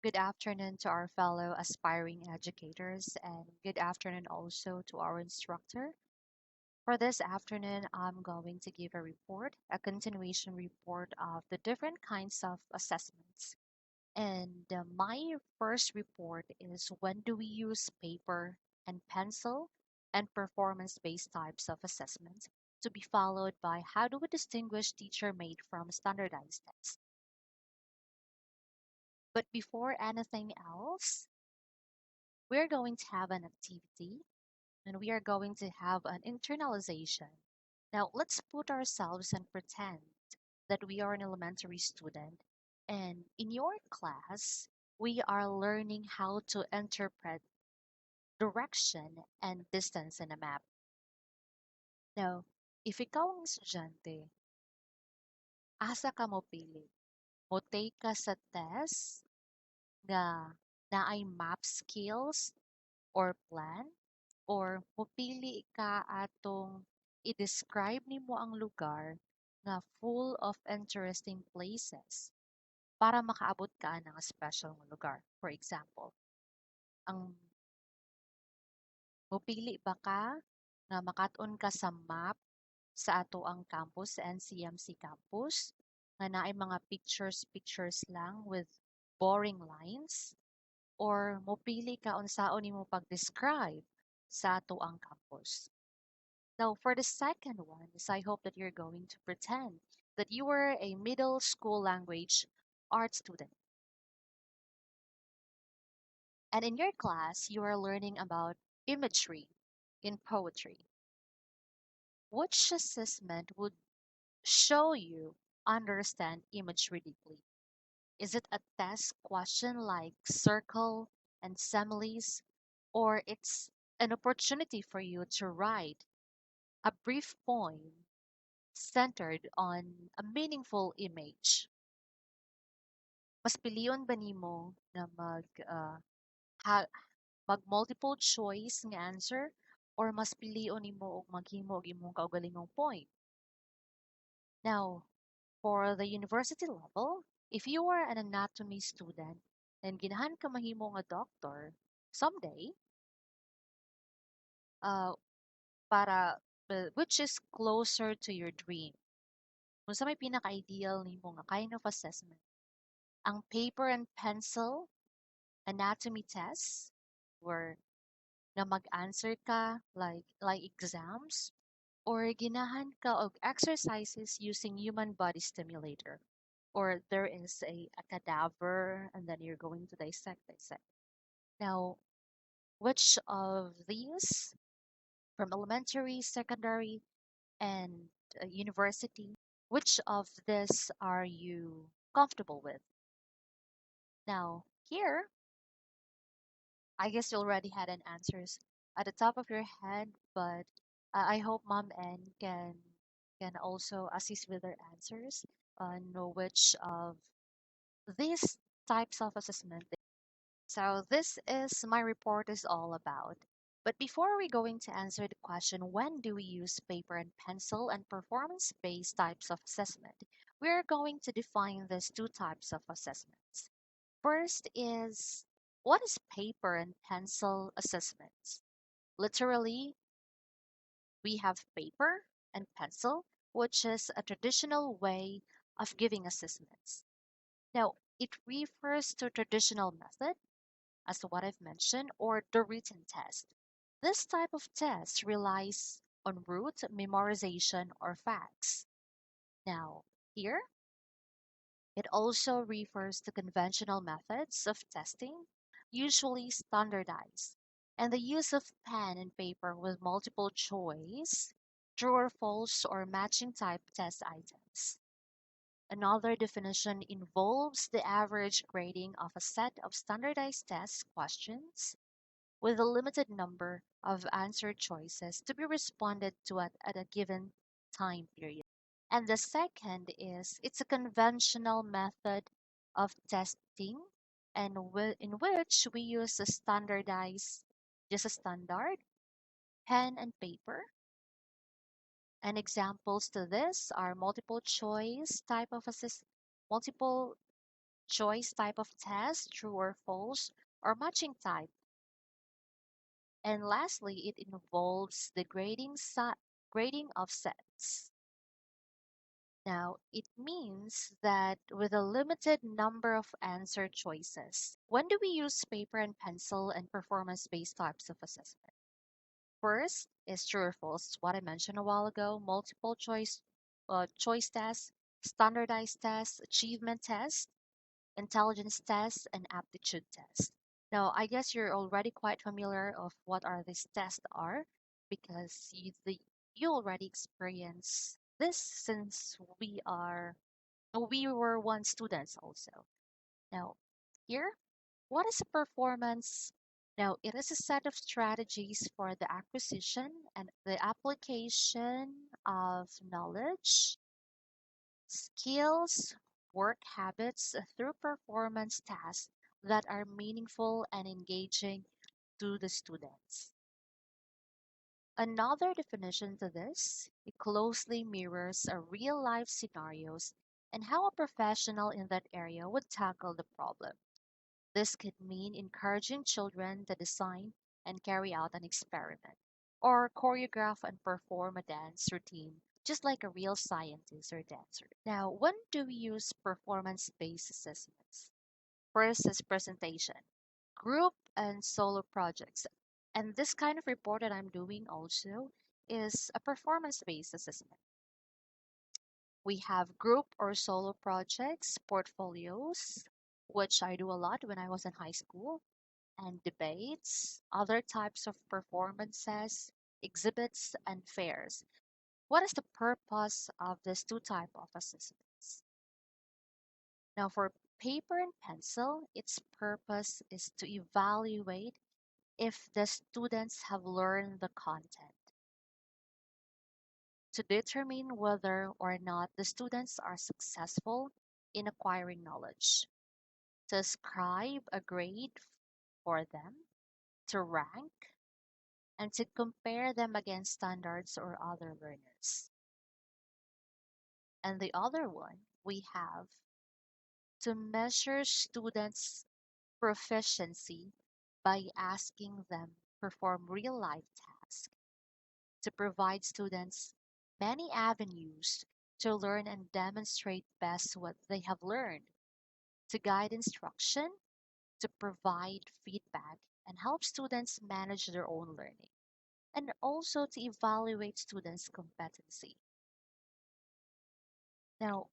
Good afternoon to our fellow aspiring educators, and good afternoon also to our instructor. For this afternoon, I'm going to give a continuation report of the different kinds of assessments. And my first report is when do we use paper and pencil and performance-based types of assessments, to be followed by how do we distinguish teacher-made from standardized tests. But before anything else, we're going to have an activity and we are going to have an internalization. Now, let's put ourselves and pretend that we are an elementary student, and in your class, we are learning how to interpret direction and distance in a map. Now, if ikaw ang estudyante, asa ka mo pili? Mo take ka sa test nga naay map skills or plan, or mupili ka atong i-describe nimo ang lugar nga full of interesting places para makaabot ka ng special nga lugar. For example, ang mupili ba ka nga makat-on ka sa map sa ato ang campus, sa NCMC campus, nga naay mga pictures lang with boring lines, or mopili ka unsaon nimo pag-describe sa ato ang campus. Now, for the second one is I hope that you're going to pretend that you were a middle school language art student. And in your class, you are learning about imagery in poetry. Which assessment would show you understand imagery deeply? Is it a test question like circle and similes, or it's an opportunity for you to write a brief poem centered on a meaningful image? Mas piliyon ba nimo na ha, mag multiple choice nga answer, or mas piliyon nimo og maghimo og imong kaugalingong point? Now, for the university level, if you are an anatomy student and ginahan ka mahimo nga doctor someday, uh, para which is closer to your dream? Kung sa may pinaka-ideal nimo nga kind of assessment, ang paper and pencil anatomy test, where na mag-answer ka like exams, or ginahan ka og exercises using human body stimulator, or there is a cadaver and then you're going to dissect. Now, which of these, from elementary, secondary, and university, which of this are you comfortable with? Now, here, I guess you already had an answers at the top of your head, but I hope Mom N can also assist with their answers, know which of these types of assessment. So this is my report is all about. But before we going to answer the question, when do we use paper and pencil and performance-based types of assessment, we're going to define these two types of assessments. First is, what is paper and pencil assessments? Literally, we have paper and pencil, which is a traditional way of giving assessments. Now, it refers to traditional method, as to what I've mentioned, or the written test. This type of test relies on rote memorization or facts. Now, here, it also refers to conventional methods of testing, usually standardized, and the use of pen and paper with multiple choice, true or false, or matching type test items. Another definition involves the average grading of a set of standardized test questions with a limited number of answer choices to be responded to at a given time period. And the second is, it's a conventional method of testing, and in which we use just a standard pen and paper. And examples to this are multiple choice type of multiple choice type of test, true or false, or matching type. And lastly, it involves the grading of sets. Now, it means that with a limited number of answer choices, when do we use paper and pencil and performance-based types of assessment? First is true or false, what I mentioned a while ago, multiple choice tests, standardized tests, achievement tests, intelligence tests, and aptitude tests. Now, I guess you're already quite familiar of what are these tests are because you already experience this since we were once students also. Now, here, what is a performance? Now, it is a set of strategies for the acquisition and the application of knowledge, skills, work habits through performance tasks that are meaningful and engaging to the students. Another definition to this, it closely mirrors a real life scenarios and how a professional in that area would tackle the problem. This could mean encouraging children to design and carry out an experiment, or choreograph and perform a dance routine, just like a real scientist or dancer. Now, when do we use performance based assessments? First is presentation, group and solo projects. And this kind of report that I'm doing also is a performance based assessment. We have group or solo projects, portfolios, which I do a lot when I was in high school, and debates, other types of performances, exhibits, and fairs. What is the purpose of these two type of assessments? Now, for paper and pencil, its purpose is to evaluate if the students have learned the content, to determine whether or not the students are successful in acquiring knowledge, to ascribe a grade for them, to rank, and to compare them against standards or other learners. And the other one, we have to measure students' proficiency by asking them perform real life tasks, to provide students many avenues to learn and demonstrate best what they have learned, to guide instruction, to provide feedback and help students manage their own learning, and also to evaluate students' competency. Now,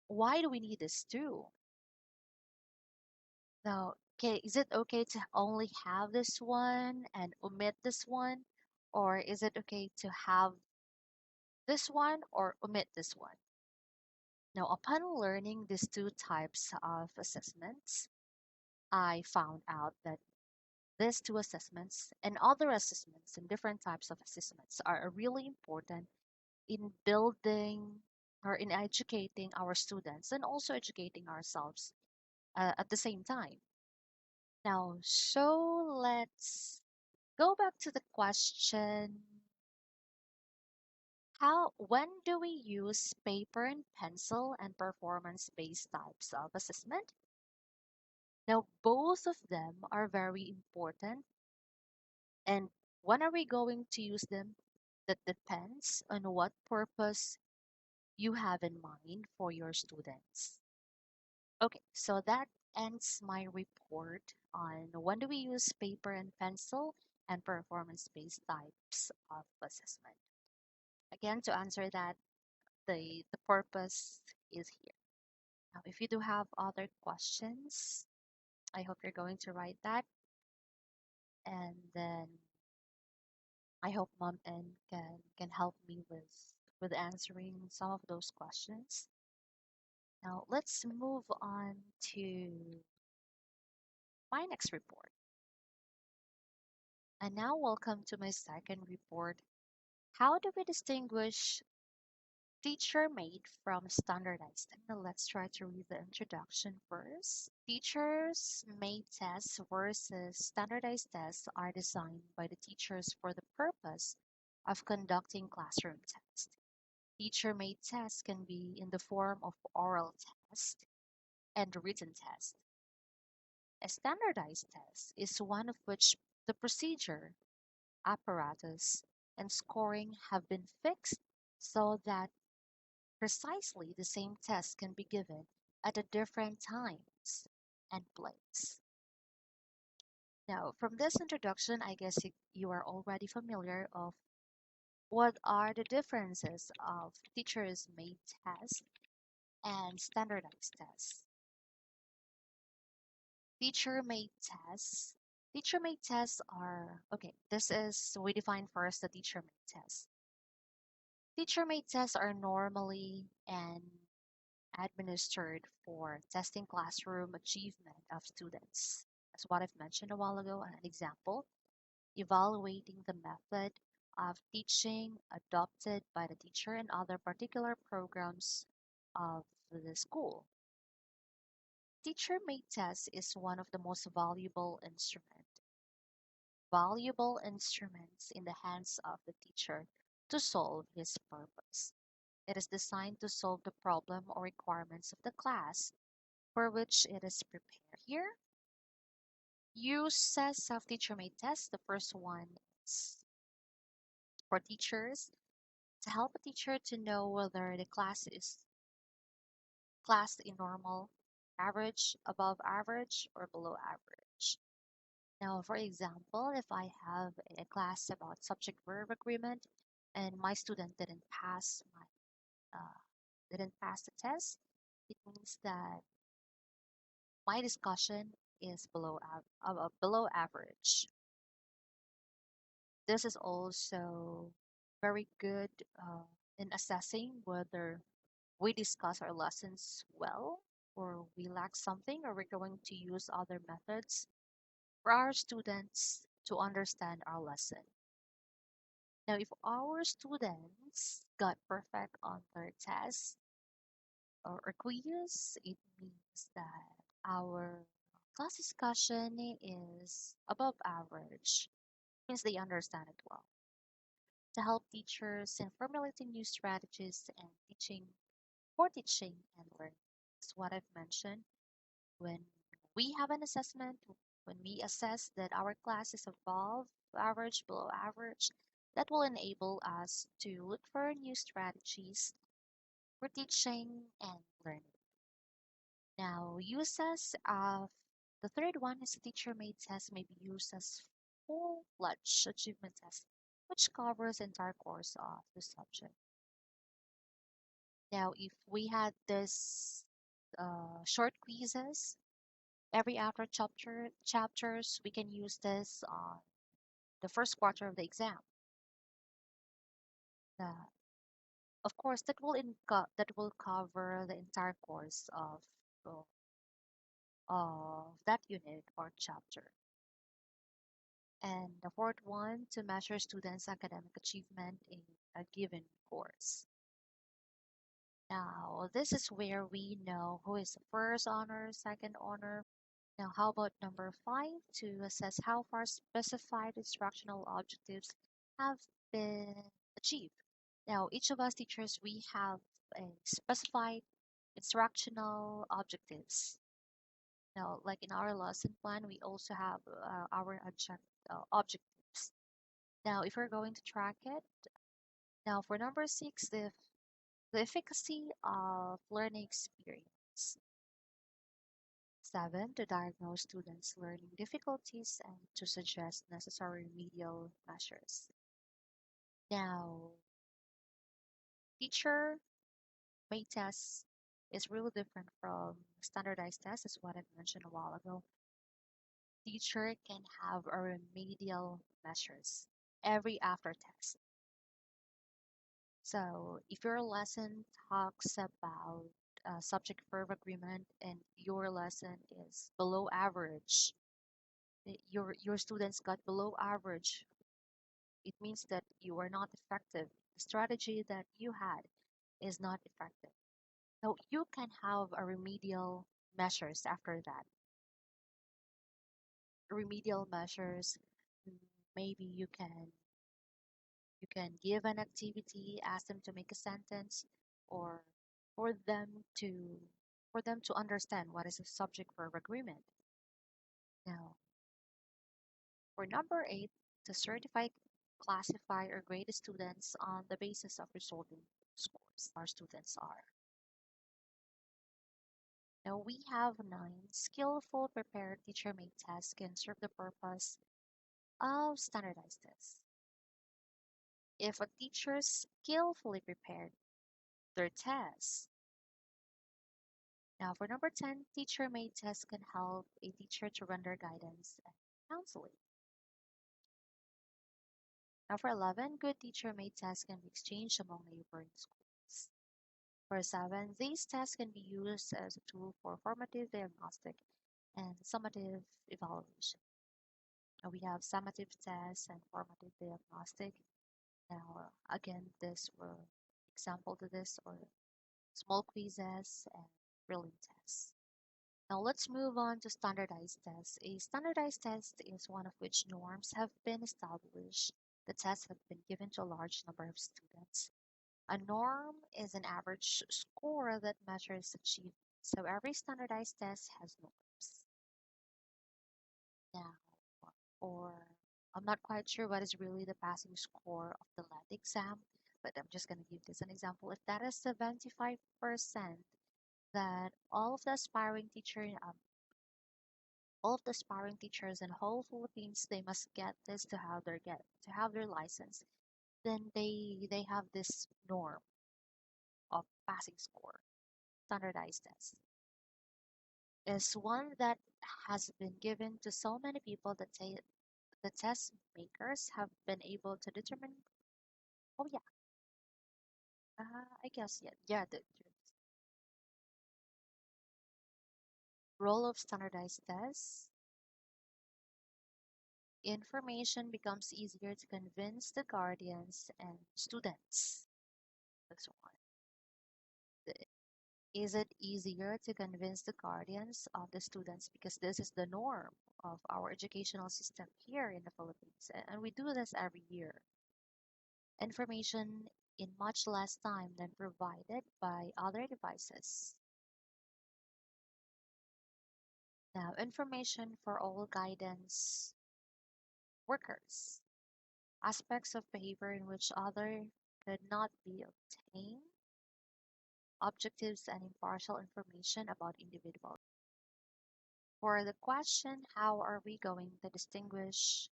why do we need this too? Now, okay, is it okay to only have this one and omit this one? Or is it okay to have this one or omit this one? Now, upon learning these two types of assessments, I found out that these two assessments and other assessments and different types of assessments are really important in building or in educating our students and also educating ourselves at the same time. Now, so let's go back to the question, when do we use paper and pencil and performance-based types of assessment? Now, both of them are very important. And when are we going to use them? That depends on what purpose you have in mind for your students. Okay, so that ends my report on when do we use paper and pencil and performance-based types of assessment. Again, to answer that, the purpose is here. Now, if you do have other questions, I hope you're going to write that, and then I hope Mom N can help me with answering some of those questions. Now, let's move on to my next report. And now, welcome to my second report. How do we distinguish teacher-made from standardized? Now let's try to read the introduction first. Teachers-made tests versus standardized tests are designed by the teachers for the purpose of conducting classroom tests. Teacher-made tests can be in the form of oral tests, and written test. A standardized test is one of which the procedure, apparatus, and scoring have been fixed so that precisely the same test can be given at a different times and place. Now, from this introduction, I guess you are already familiar of what are the differences of teachers' made tests and standardized tests. Teacher made tests. Teacher made tests are, okay, this is, we define first the teacher made tests. Teacher made tests are normally and administered for testing classroom achievement of students. As what I've mentioned a while ago, an example, evaluating the method of teaching adopted by the teacher and other particular programs of the school. Teacher-made test is one of the most valuable instruments in the hands of the teacher to solve his purpose. It is designed to solve the problem or requirements of the class for which it is prepared. Here, uses of teacher-made tests. The first one is for teachers to help a teacher to know whether the class is classed in normal, average, above average, or below average. Now, for example, if I have a class about subject-verb agreement and my student didn't pass the test, it means that my discussion is below average. This is also very good in assessing whether we discuss our lessons well or we lack something or we're going to use other methods for our students to understand our lesson. Now, if our students got perfect on their test or quiz, it means that our class discussion is above average, means they understand it well. To help teachers in formulating new strategies and teaching and learning. That's what I've mentioned. When we have an assessment, when we assess that our class is above average, below average, that will enable us to look for new strategies for teaching and learning. Now, uses of the third one is a teacher-made test may be used as full-fledged achievement test, which covers the entire course of the subject. Now, if we had this short quizzes every after chapters, we can use this on the first quarter of the exam. Uh, of course, that will cover the entire course uh, of that unit or chapter. And the fourth one, to measure students' academic achievement in a given course. Now, this is where we know who is the first honor, second honor. Now, how about number 5, to assess how far specified instructional objectives have been achieved. Now, each of us teachers, we have a specified instructional objectives. Now, like in our lesson plan, we also have our objectives. Now, if we're going to track it, now for number 6, the efficacy of learning experience. 7, to diagnose students' learning difficulties and to suggest necessary remedial measures. Now, teacher made tests is really different from standardized tests, is what I mentioned a while ago. Teacher can have a remedial measures every after test. So if your lesson talks about subject verb agreement and your lesson is below average, your students got below average, it means that you are not effective. The strategy that you had is not effective. So you can have a remedial measures after that. Remedial measures, mm, maybe you can give an activity, ask them to make a sentence, or for them to for them to understand what is a subject verb agreement. Now, for number 8, to certify, classify, or grade students on the basis of resulting scores our students are. Now we have 9. Skillful prepared teacher-made tests can serve the purpose of standardized tests. If a teacher skillfully prepared their tests. Now for number 10, teacher-made tests can help a teacher to render guidance and counseling. Now for 11, good teacher-made tests can be exchanged among neighboring schools. For 7, these tests can be used as a tool for formative diagnostic and summative evaluation. Now we have summative tests and formative diagnostic. Now again, this will example to this or small quizzes and drilling tests. Now let's move on to standardized tests. A standardized test is one of which norms have been established. The tests have been given to a large number of students. A norm is an average score that measures achievement. So every standardized test has norms. Now, or I'm not quite sure what is really the passing score of the lead exam, but I'm just going to give this an example. If that is 75%, that all of the aspiring teachers in whole Philippines, they must get this to have their license. Then they have this norm of passing score, standardized test. Is one that has been given to so many people that say the test makers have been able to determine. Oh yeah, I guess yeah. The role of standardized tests. Information becomes easier to convince the guardians and students. That's one. Is it easier to convince the guardians of the students because this is the norm of our educational system here in the Philippines, and we do this every year. Information in much less time than provided by other devices. Now, information for all guidance workers. Aspects of behavior in which other could not be obtained. Objectives and impartial information about individuals. For the question, how are we going to distinguish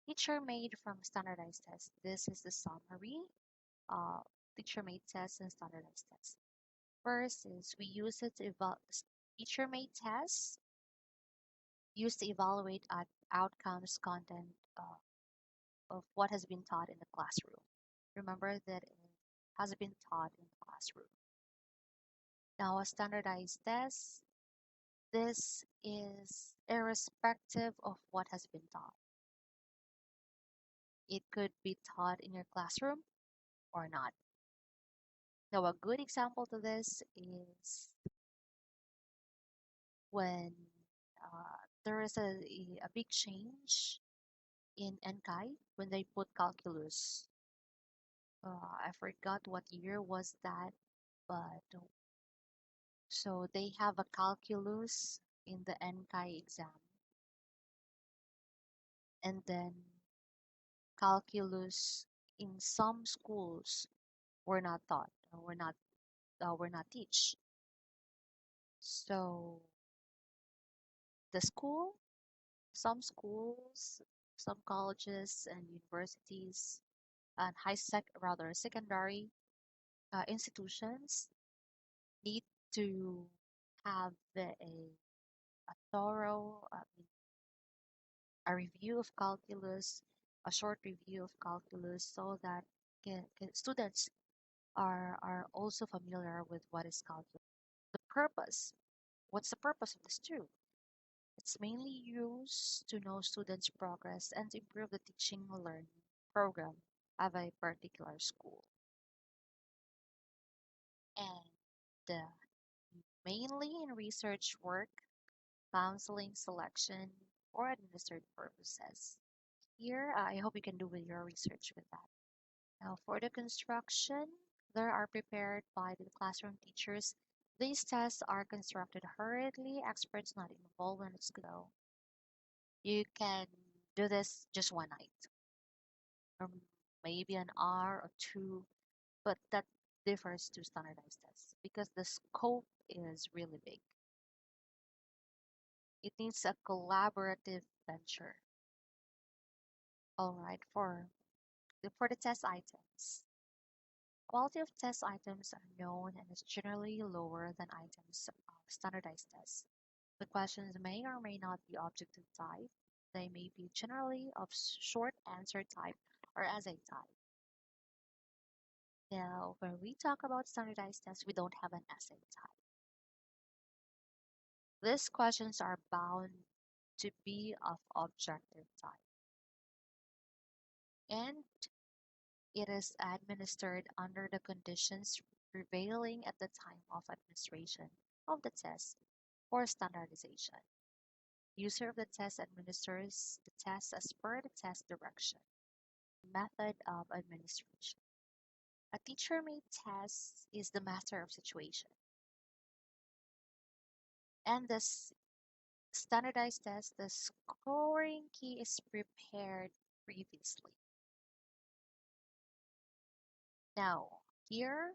teacher-made from standardized tests? This is the summary of teacher-made tests and standardized tests. First is we use it to teacher-made tests used to evaluate outcomes, content of what has been taught in the classroom. Remember that it has been taught in the classroom. Now, a standardized test, this is irrespective of what has been taught. It could be taught in your classroom or not. Now, a good example to this is when there is a big change in NCAI when they put calculus. I forgot what year was that, but so they have a calculus in the NCAI exam, and then calculus in some schools were not taught, or were not teach. So the school, some schools, some colleges and universities and secondary institutions need to have a thorough a review of calculus, a short review of calculus, so that students are also familiar with what is calculus. The purpose. What's the purpose of this too? It's mainly used to know students' progress and to improve the teaching and learning program of a particular school. And mainly in research work, counseling, selection, or administrative purposes. Here, I hope you can do with your research with that. Now, for the construction, there are prepared by the classroom teachers These tests are constructed hurriedly, experts not involved when it's go. You can do this just one night, or maybe an hour or two, but that differs to standardized tests because the scope is really big. It needs a collaborative venture. All right, for the test items. Quality of test items are known and is generally lower than items of standardized tests. The questions may or may not be objective type. They may be generally of short answer type or essay type. Now, when we talk about standardized tests, we don't have an essay type. These questions are bound to be of objective type, and it is administered under the conditions prevailing at the time of administration of the test for standardization. User of the test administers the test as per the test direction. Method of administration. A teacher-made test is the master of situation, and this standardized test, the scoring key is prepared previously. Now, here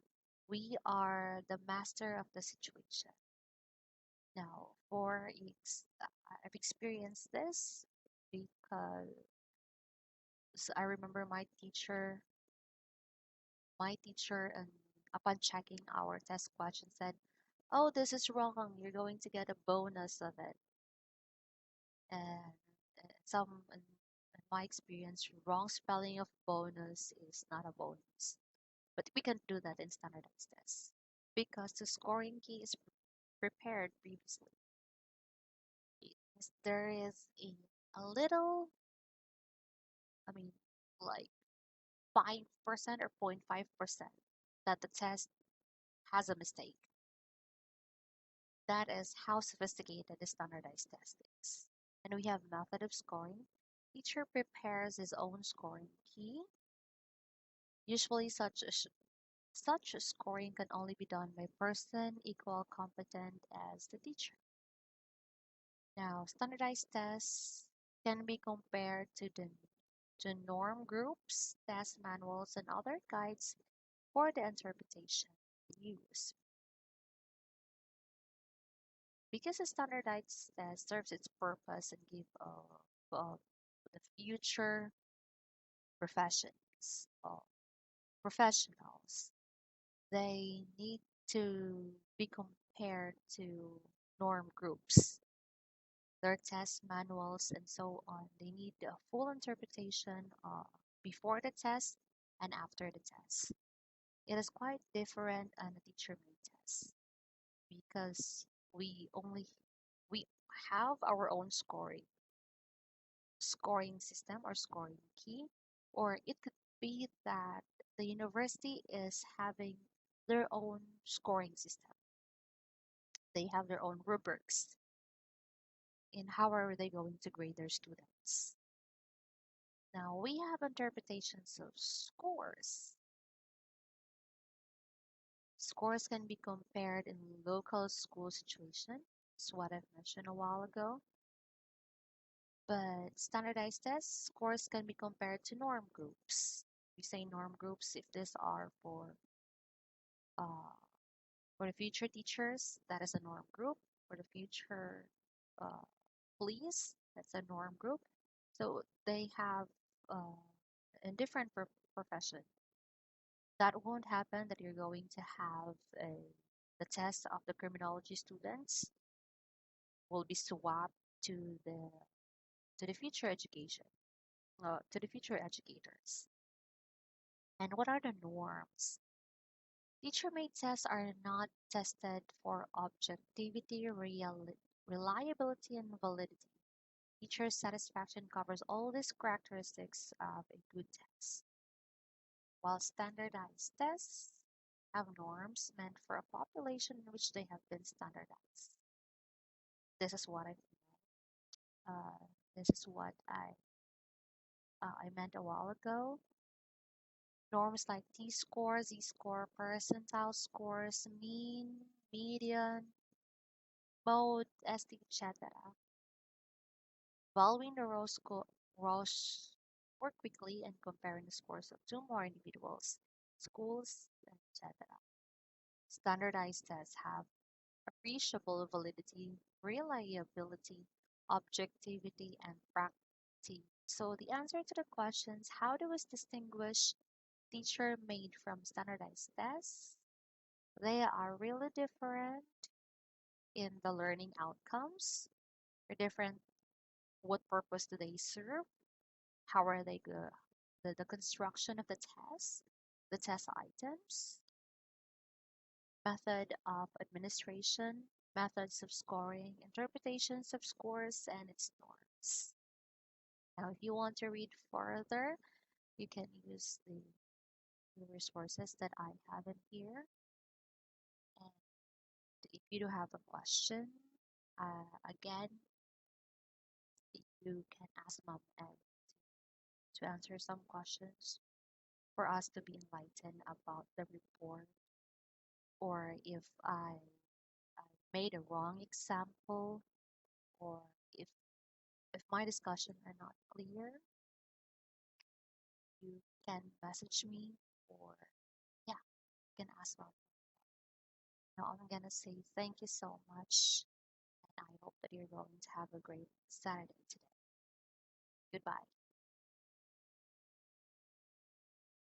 we are the master of the situation. Now, I've experienced this because I remember my teacher, and upon checking our test question said, "Oh, this is wrong. You're going to get a bonus of it." And in my experience, wrong spelling of bonus is not a bonus. But we can do that in standardized tests because the scoring key is prepared previously. There is a little, I mean, like 5% or 0.5% that the test has a mistake. That is how sophisticated the standardized test is. And we have method of scoring. Teacher prepares his own scoring key. Usually such scoring can only be done by person equal competent as the teacher. Now, standardized tests can be compared to norm groups, test manuals, and other guides for the interpretation use. Because a standardized test serves its purpose and give the future professions professionals, they need to be compared to norm groups, their test manuals, and so on. They need a full interpretation before the test and after the test. It is quite different on a teacher-made test because we have our own scoring system or scoring key, or it could be that the university is having their own scoring system. They have their own rubrics in how are they going to grade their students. Now we have interpretations of scores. Scores can be compared in local school situation. That's what I've mentioned a while ago. But standardized tests, scores can be compared to norm groups. We say norm groups if these are uh, for the future teachers, that is a norm group. For the future uh, police, that's a norm group. So they have in different profession. That won't happen that you're going to have the test of the criminology students will be swapped to the future education, to the future educators. And what are the norms? Teacher-made tests are not tested for objectivity, reliability, and validity. Teacher satisfaction covers all these characteristics of a good test, while standardized tests have norms meant for a population in which they have been standardized. This is what uh, I meant a while ago. Norms like T-score, Z-score, percentile scores, mean, median, mode, ST, etc. Valuing the rows more quickly and comparing the scores of two more individuals, schools, etc. Standardized tests have appreciable validity, reliability, objectivity, and practicality. So the answer to the questions, how do we distinguish teacher-made from standardized tests? They are really different in the learning outcomes. They're different. What purpose do they serve? How are they good? The construction of the test, the test items, method of administration, methods of scoring, interpretations of scores, and its norms. Now, if you want to read further, you can use the resources that I have in here. And if you do have a question, again, you can ask Mom and to answer some questions for us to be enlightened about the report, or if I made a wrong example, or if my discussion are not clear, you can message me, or yeah, you can ask about it. Now I'm gonna say thank you so much, and I hope that you're going to have a great Saturday today. Goodbye.